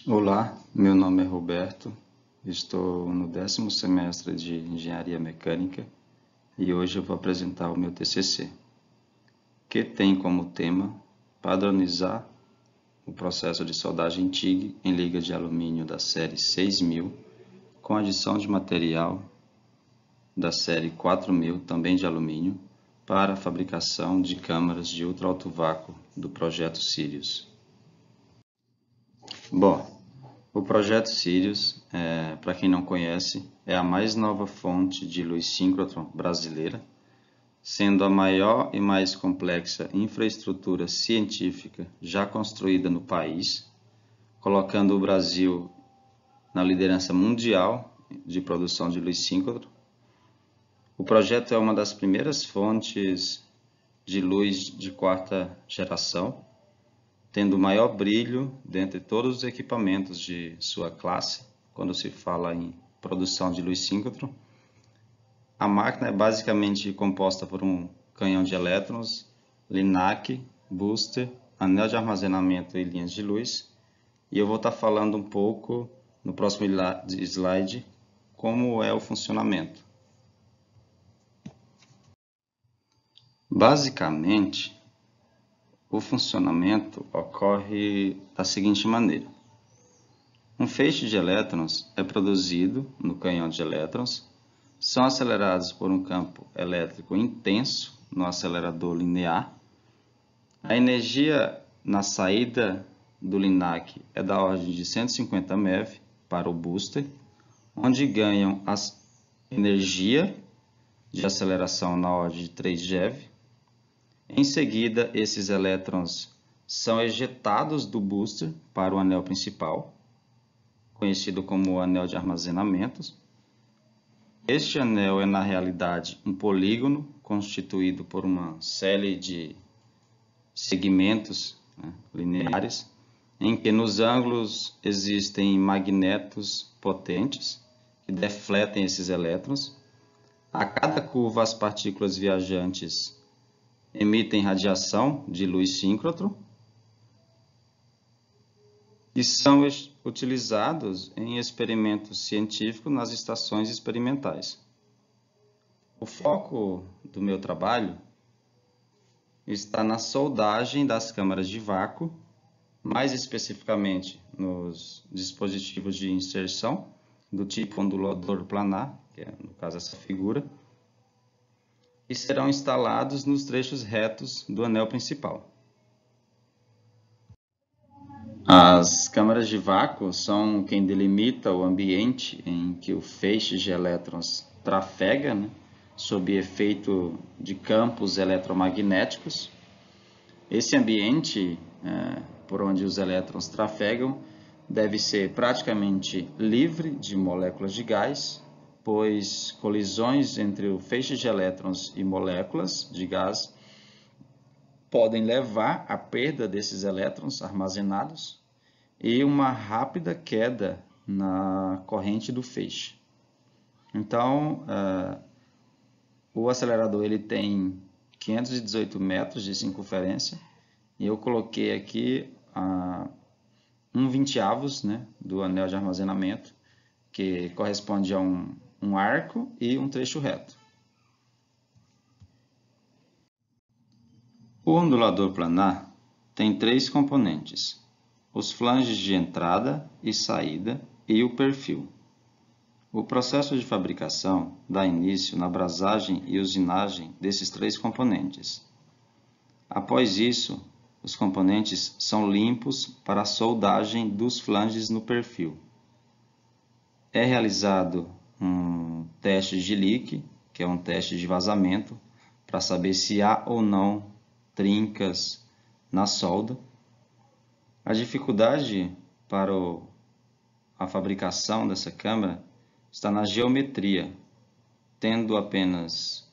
Olá, meu nome é Roberto, estou no 10º semestre de Engenharia Mecânica e hoje eu vou apresentar o meu TCC, que tem como tema padronizar o processo de soldagem TIG em liga de alumínio da série 6000 com adição de material da série 4000, também de alumínio, para a fabricação de câmaras de ultra alto vácuo do projeto Sirius. Bom, o projeto Sirius, para quem não conhece, é a mais nova fonte de luz síncrotron brasileira, sendo a maior e mais complexa infraestrutura científica já construída no país, colocando o Brasil na liderança mundial de produção de luz síncrotron. O projeto é uma das primeiras fontes de luz de quarta geração, tendo o maior brilho dentre todos os equipamentos de sua classe, quando se fala em produção de luz síncrotron. A máquina é basicamente composta por um canhão de elétrons, linac, booster, anel de armazenamento e linhas de luz, e eu vou estar falando um pouco no próximo slide como é o funcionamento. Basicamente, o funcionamento ocorre da seguinte maneira. Um feixe de elétrons é produzido no canhão de elétrons, são acelerados por um campo elétrico intenso no acelerador linear. A energia na saída do linac é da ordem de 150 MeV para o booster, onde ganham a energia de aceleração na ordem de 3 GeV. Em seguida, esses elétrons são ejetados do booster para o anel principal, conhecido como anel de armazenamentos. Este anel é, na realidade, um polígono constituído por uma série de segmentos lineares, em que nos ângulos existem magnetos potentes que defletem esses elétrons. A cada curva, as partículas viajantes emitem radiação de luz síncrotron e são utilizados em experimentos científicos nas estações experimentais. O foco do meu trabalho está na soldagem das câmaras de vácuo, mais especificamente nos dispositivos de inserção do tipo ondulador planar, que é no caso essa figura, e serão instalados nos trechos retos do anel principal. As câmaras de vácuo são quem delimita o ambiente em que o feixe de elétrons trafega, sob efeito de campos eletromagnéticos. Esse ambiente por onde os elétrons trafegam deve ser praticamente livre de moléculas de gás, pois colisões entre o feixe de elétrons e moléculas de gás podem levar à perda desses elétrons armazenados e uma rápida queda na corrente do feixe. Então, o acelerador ele tem 518 metros de circunferência e eu coloquei aqui 1/20 do anel de armazenamento, que corresponde a um arco e um trecho reto. O ondulador planar tem 3 componentes: os flanges de entrada e saída e o perfil. O processo de fabricação dá início na brasagem e usinagem desses 3 componentes. Após isso, os componentes são limpos para a soldagem dos flanges no perfil. É realizado um teste de leak, que é um teste de vazamento, para saber se há ou não trincas na solda. A dificuldade para a fabricação dessa câmara está na geometria, tendo apenas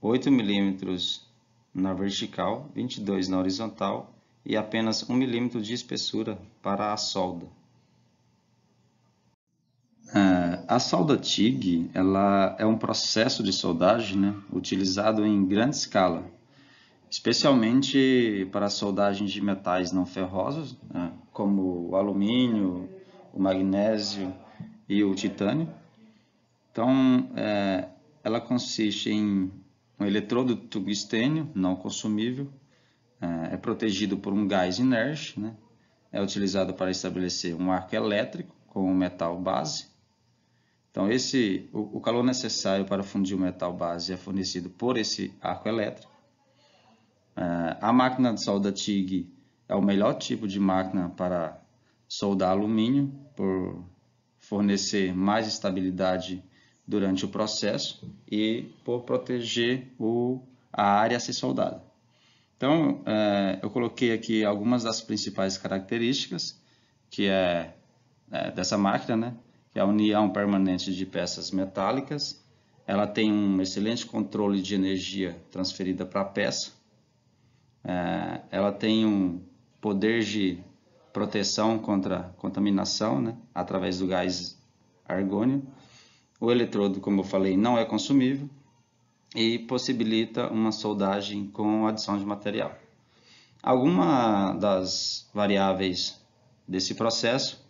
8 milímetros na vertical, 22 na horizontal e apenas 1 milímetro de espessura para a solda. A solda TIG ela é um processo de soldagem utilizado em grande escala, especialmente para a soldagem de metais não ferrosos, como o alumínio, o magnésio e o titânio. Então, ela consiste em um eletrodo de tungstênio não consumível, é protegido por um gás inerte, né? É utilizado para estabelecer um arco elétrico com o metal base. Então, o calor necessário para fundir o metal base é fornecido por esse arco elétrico. A máquina de solda TIG é o melhor tipo de máquina para soldar alumínio, por fornecer mais estabilidade durante o processo e por proteger a área a ser soldada. Então, eu coloquei aqui algumas das principais características dessa máquina, né? Que é a união permanente de peças metálicas. Ela tem um excelente controle de energia transferida para a peça. Ela tem um poder de proteção contra contaminação, né? Através do gás argônio. O eletrodo, como eu falei, não é consumível e possibilita uma soldagem com adição de material. Alguma das variáveis desse processo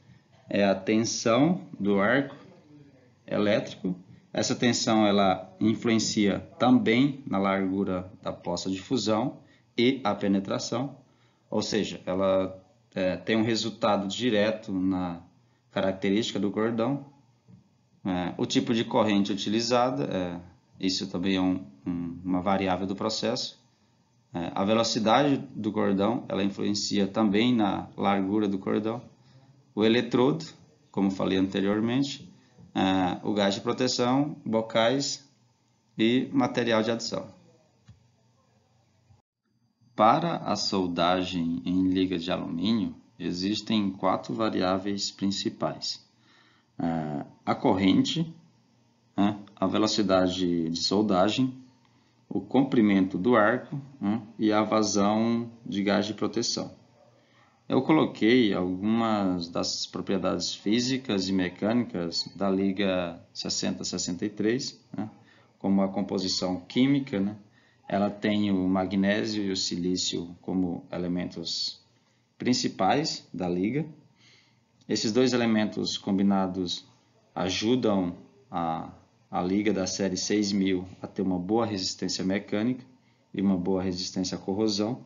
é a tensão do arco elétrico. Essa tensão ela influencia também na largura da poça de fusão e a penetração, ou seja, ela tem um resultado direto na característica do cordão. O tipo de corrente utilizada, isso também é uma variável do processo. A velocidade do cordão, ela influencia também na largura do cordão. O eletrodo, como falei anteriormente, o gás de proteção, bocais e material de adição. Para a soldagem em liga de alumínio, existem 4 variáveis principais. A corrente, a velocidade de soldagem, o comprimento do arco e a vazão de gás de proteção. Eu coloquei algumas das propriedades físicas e mecânicas da liga 6063, como a composição química, né? Ela tem o magnésio e o silício como elementos principais da liga. Esses 2 elementos combinados ajudam a liga da série 6000 a ter uma boa resistência mecânica e uma boa resistência à corrosão.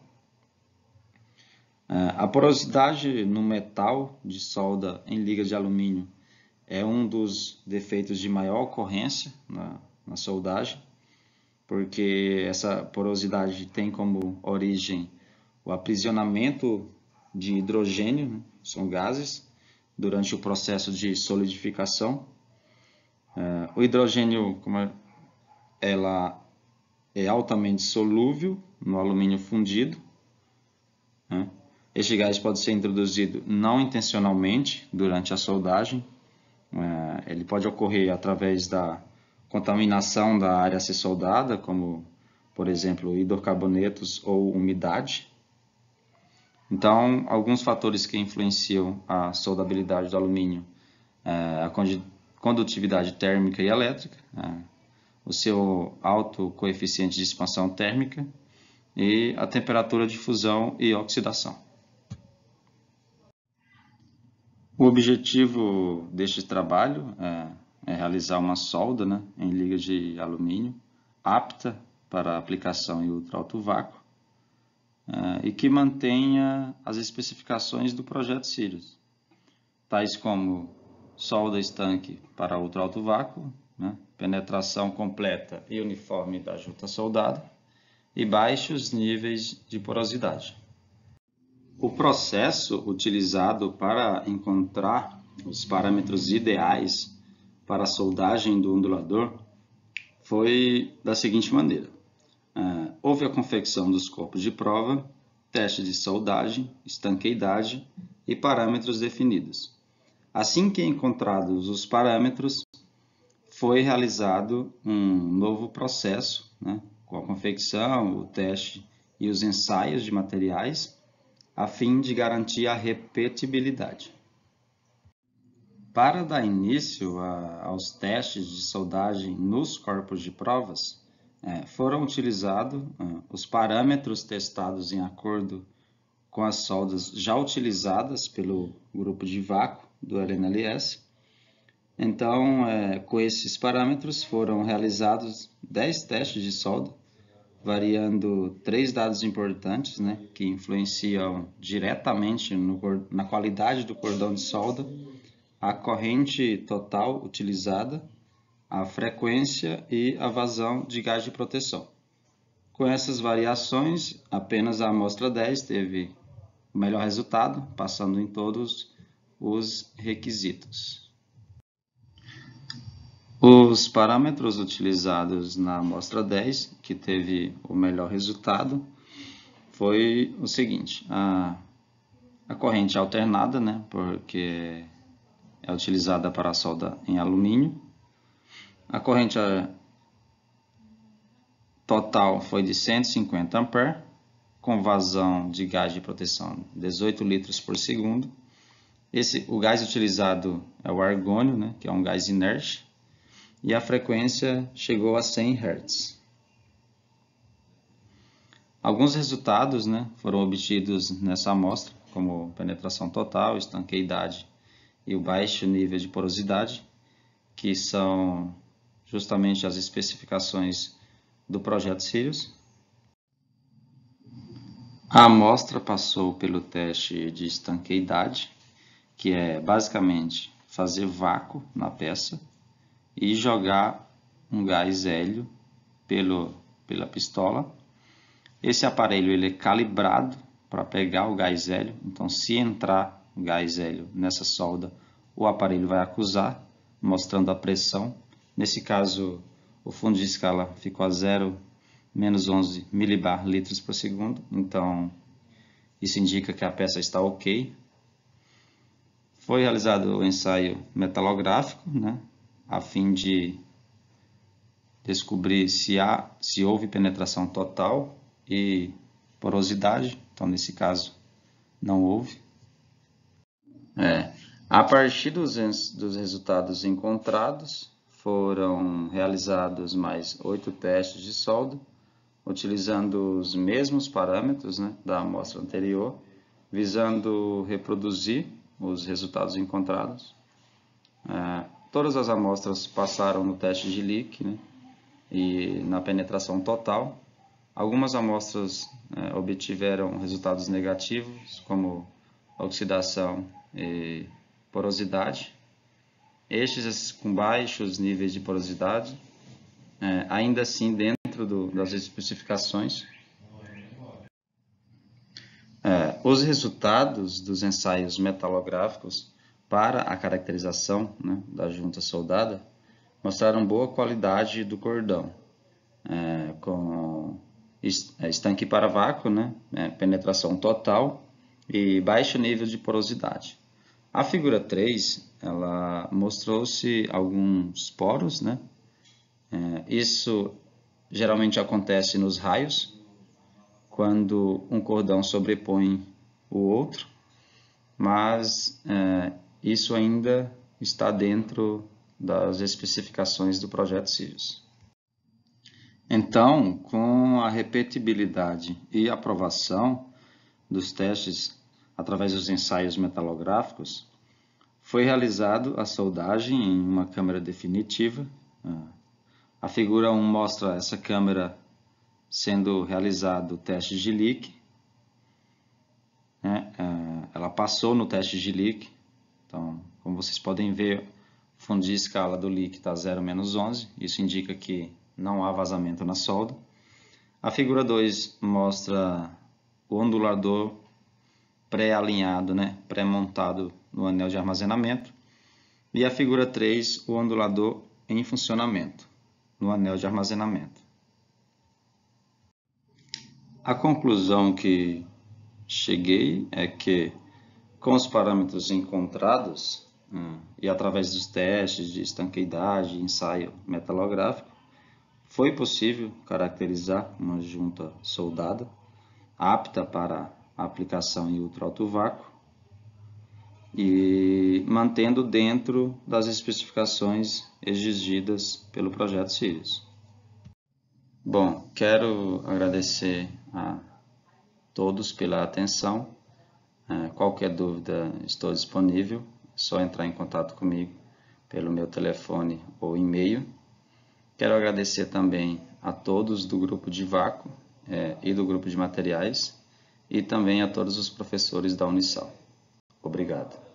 A porosidade no metal de solda em liga de alumínio é um dos defeitos de maior ocorrência na soldagem, porque essa porosidade tem como origem o aprisionamento de hidrogênio, né? São gases, durante o processo de solidificação. O hidrogênio ela é altamente solúvel no alumínio fundido. Este gás pode ser introduzido não intencionalmente durante a soldagem. Ele pode ocorrer através da contaminação da área a ser soldada, como, por exemplo, hidrocarbonetos ou umidade. Então, alguns fatores que influenciam a soldabilidade do alumínio: a condutividade térmica e elétrica, o seu alto coeficiente de expansão térmica e a temperatura de fusão e oxidação. O objetivo deste trabalho é realizar uma solda, né, em liga de alumínio apta para aplicação em ultra alto vácuo e que mantenha as especificações do projeto Sirius, tais como solda estanque para ultra alto vácuo, né, penetração completa e uniforme da junta soldada e baixos níveis de porosidade. O processo utilizado para encontrar os parâmetros ideais para a soldagem do ondulador foi da seguinte maneira: houve a confecção dos corpos de prova, teste de soldagem, estanqueidade e parâmetros definidos. Assim que encontrados os parâmetros, foi realizado um novo processo, né, com a confecção, o teste e os ensaios de materiais, a fim de garantir a repetibilidade. Para dar início aos testes de soldagem nos corpos de provas, foram utilizados os parâmetros testados em acordo com as soldas já utilizadas pelo grupo de vácuo do LNLS. Então, com esses parâmetros foram realizados 10 testes de solda, variando 3 dados importantes, né, que influenciam diretamente na qualidade do cordão de solda: a corrente total utilizada, a frequência e a vazão de gás de proteção. Com essas variações, apenas a amostra 10 teve o melhor resultado, passando em todos os requisitos. Os parâmetros utilizados na amostra 10, que teve o melhor resultado, foi o seguinte: a corrente alternada, né, porque é utilizada para a solda em alumínio. A corrente total foi de 150 A, com vazão de gás de proteção 18 litros por segundo. O gás utilizado é o argônio, né, que é um gás inerte, e a frequência chegou a 100 Hz. Alguns resultados, né, foram obtidos nessa amostra, como penetração total, estanqueidade e o baixo nível de porosidade, que são justamente as especificações do projeto Sirius. A amostra passou pelo teste de estanqueidade, que é basicamente fazer vácuo na peça e jogar um gás hélio pela pistola. Esse aparelho ele é calibrado para pegar o gás hélio, então se entrar o gás hélio nessa solda, o aparelho vai acusar, mostrando a pressão. Nesse caso, o fundo de escala ficou a 0-11 milibar litros por segundo, então isso indica que a peça está ok. Foi realizado o ensaio metalográfico, né, a fim de descobrir se houve penetração total e porosidade. Então, nesse caso, não houve. A partir dos resultados encontrados, foram realizados mais 8 testes de solda, utilizando os mesmos parâmetros, né, da amostra anterior, visando reproduzir os resultados encontrados. Todas as amostras passaram no teste de Lick, né, e na penetração total. Algumas amostras obtiveram resultados negativos, como oxidação e porosidade. Estes com baixos níveis de porosidade, ainda assim dentro das especificações. Os resultados dos ensaios metalográficos para a caracterização, né, da junta soldada mostraram boa qualidade do cordão, com estanque para vácuo, né, penetração total e baixo nível de porosidade. A figura 3, ela mostrou-se alguns poros, né? Isso geralmente acontece nos raios, quando um cordão sobrepõe o outro, mas isso ainda está dentro das especificações do projeto Sirius. Então, com a repetibilidade e aprovação dos testes através dos ensaios metalográficos, foi realizado a soldagem em uma câmara definitiva. A figura 1 mostra essa câmara sendo realizado o teste de Lick. Ela passou no teste de Lick. Então, como vocês podem ver, o fundo de escala do Lick está 0-11. Isso indica que não há vazamento na solda. A figura 2 mostra o ondulador pré-alinhado, né, pré-montado no anel de armazenamento. E a figura 3, o ondulador em funcionamento no anel de armazenamento. A conclusão que cheguei é que, com os parâmetros encontrados e através dos testes de estanqueidade e ensaio metalográfico, foi possível caracterizar uma junta soldada apta para a aplicação em ultra alto vácuo e mantendo dentro das especificações exigidas pelo projeto Sirius. Bom, quero agradecer a todos pela atenção Qualquer dúvida, estou disponível, é só entrar em contato comigo pelo meu telefone ou e-mail. Quero agradecer também a todos do grupo de vácuo e do grupo de materiais e também a todos os professores da Unisal. Obrigado.